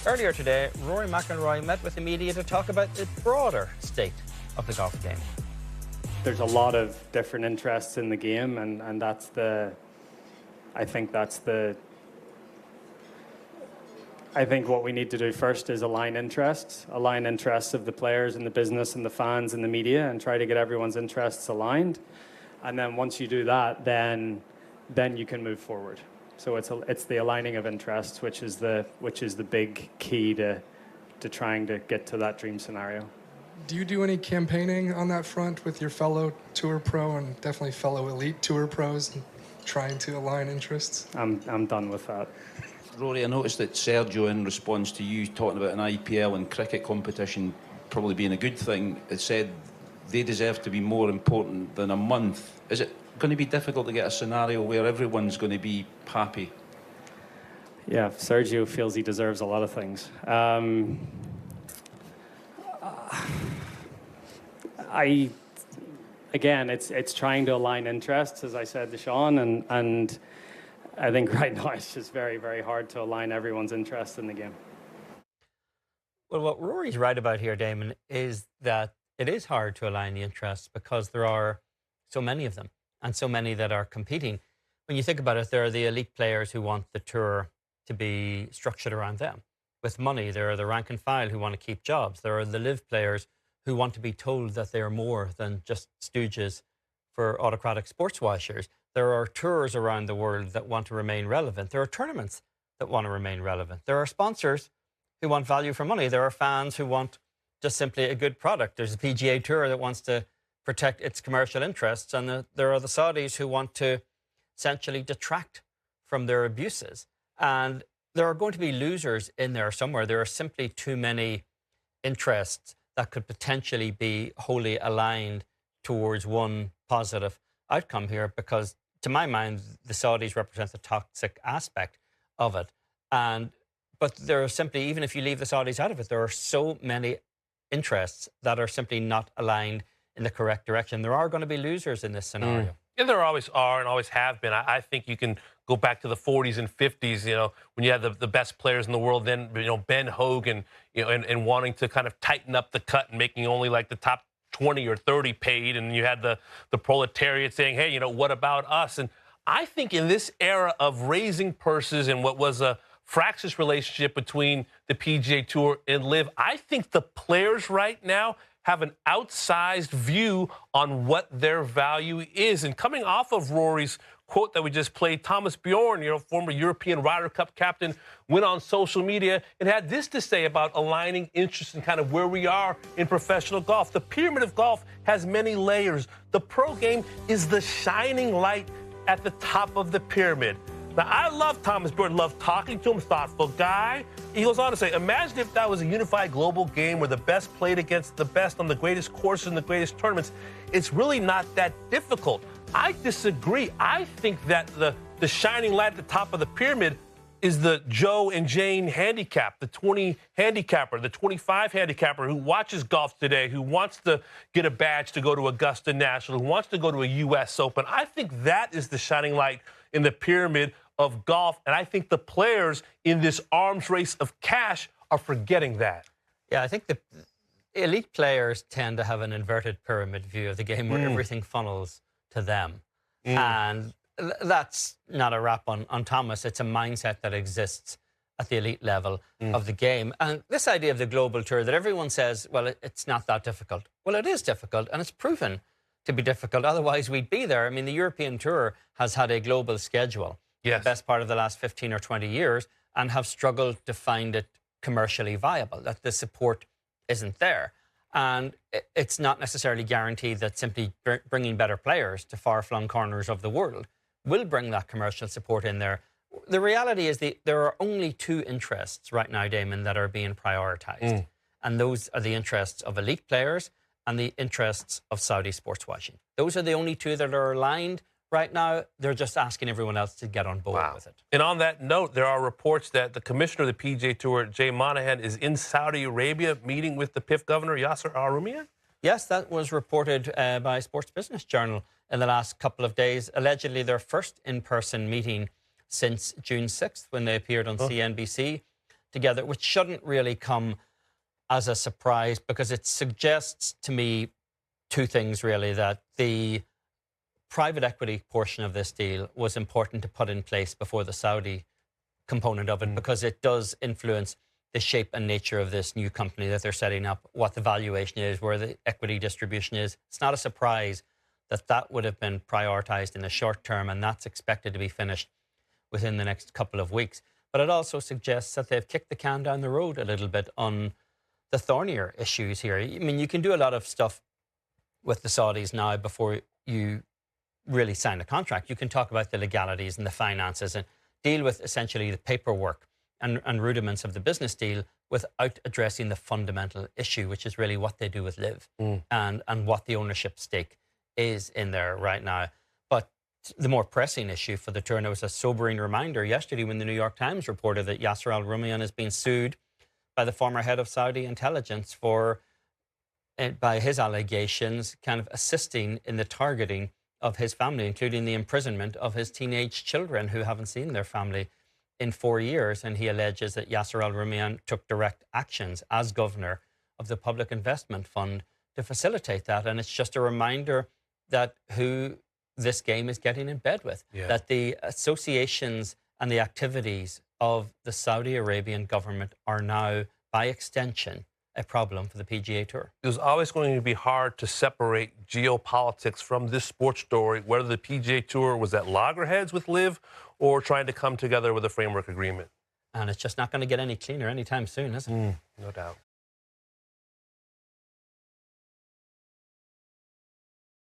earlier today, Rory McIlroy met with the media to talk about the broader state of the golf game. There's a lot of different interests in the game, and that's the... I think what we need to do first is align interests of the players and the business and the fans and the media, and try to get everyone's interests aligned. And then once you do that, then you can move forward. So it's the aligning of interests, which is the big key to trying to get to that dream scenario. Do you do any campaigning on that front with your fellow tour pro and definitely fellow elite tour pros, and trying to align interests? I'm done with that. Rory, I noticed that Sergio, in response to you talking about an IPL and cricket competition probably being a good thing, has said they deserve to be more important than a month. Is it going to be difficult to get a scenario where everyone's going to be happy? Yeah, Sergio feels he deserves a lot of things. Again, it's trying to align interests, as I said to Sean, and I think right now it's just very, very hard to align everyone's interest in the game. Well, what Rory's right about here, Damon, is that it is hard to align the interests because there are so many of them and so many that are competing. When you think about it, there are the elite players who want the tour to be structured around them with money. There are the rank and file who want to keep jobs. There are the LIV players who want to be told that they are more than just stooges for autocratic sports washers. There are tours around the world that want to remain relevant. There are tournaments that want to remain relevant. There are sponsors who want value for money. There are fans who want just simply a good product. There's a PGA Tour that wants to protect its commercial interests, and there are the Saudis who want to essentially detract from their abuses. And there are going to be losers in there somewhere. There are simply too many interests that could potentially be wholly aligned towards one positive outcome here, because to my mind, the Saudis represent the toxic aspect of it. But there are simply, even if you leave the Saudis out of it, there are so many interests that are simply not aligned in the correct direction. There are going to be losers in this scenario. Yeah, there always are and always have been. I think you can go back to the 40s and 50s, when you had the best players in the world, then, Ben Hogan, and wanting to kind of tighten up the cut and making only like the top 20 or 30 paid. And you had the proletariat saying, hey, what about us? And I think in this era of raising purses and what was a fractious relationship between the PGA Tour and LIV, I think the players right now have an outsized view on what their value is. And coming off of Rory's quote that we just played, Thomas Bjorn, former European Ryder Cup captain, went on social media and had this to say about aligning interests and kind of where we are in professional golf. The pyramid of golf has many layers. The pro game is the shining light at the top of the pyramid. Now, I love Thomas Bjorn, love talking to him, thoughtful guy. He goes on to say, imagine if that was a unified global game where the best played against the best on the greatest courses and the greatest tournaments. It's really not that difficult. I disagree. I think that the shining light at the top of the pyramid is the Joe and Jane handicap, the 20 handicapper, the 25 handicapper who watches golf today, who wants to get a badge to go to Augusta National, who wants to go to a U.S. Open. I think that is the shining light in the pyramid of golf, and I think the players in this arms race of cash are forgetting that. Yeah, I think the elite players tend to have an inverted pyramid view of the game where everything funnels to them. And that's not a rap on Thomas. It's a mindset that exists at the elite level of the game. And this idea of the global tour that everyone says, well, it's not that difficult. Well, it is difficult, and it's proven to be difficult. Otherwise, we'd be there. I mean, the European Tour has had a global schedule the best part of the last 15 or 20 years and have struggled to find it commercially viable, that the support isn't there. And it's not necessarily guaranteed that simply bringing better players to far-flung corners of the world will bring that commercial support in there. The reality is there are only two interests right now, Damon, that are being prioritized. And those are the interests of elite players and the interests of Saudi sports watching. Those are the only two that are aligned right now. They're just asking everyone else to get on board with it. And on that note, there are reports that the commissioner of the PGA Tour, Jay Monahan, is in Saudi Arabia meeting with the PIF governor, Yasser Al-Rumayyan? Yes, that was reported by Sports Business Journal in the last couple of days. Allegedly, their first in-person meeting since June 6th when they appeared on CNBC together, which shouldn't really come as a surprise, because it suggests to me two things, really: that the private equity portion of this deal was important to put in place before the Saudi component of it, because it does influence the shape and nature of this new company that they're setting up, what the valuation is, where the equity distribution is. It's not a surprise that that would have been prioritized in the short term, and that's expected to be finished within the next couple of weeks. But it also suggests that they've kicked the can down the road a little bit on the thornier issues here. I mean, you can do a lot of stuff with the Saudis now before you really sign a contract. You can talk about the legalities and the finances and deal with essentially the paperwork and rudiments of the business deal without addressing the fundamental issue, which is really what they do with LIV and what the ownership stake is in there right now. But the more pressing issue for the tour, and it was a sobering reminder yesterday when the New York Times reported that Yasser Al-Rumayyan has been sued by the former head of Saudi intelligence for, by his allegations, kind of assisting in the targeting of his family, including the imprisonment of his teenage children who haven't seen their family in 4 years. And he alleges that Yasser Al-Rumayyan took direct actions as governor of the Public Investment Fund to facilitate that. And it's just a reminder that who this game is getting in bed with, that the associations and the activities of the Saudi Arabian government are now, by extension, a problem for the PGA Tour. It was always going to be hard to separate geopolitics from this sports story, whether the PGA Tour was at loggerheads with LIV or trying to come together with a framework agreement. And it's just not going to get any cleaner anytime soon, is it? No doubt.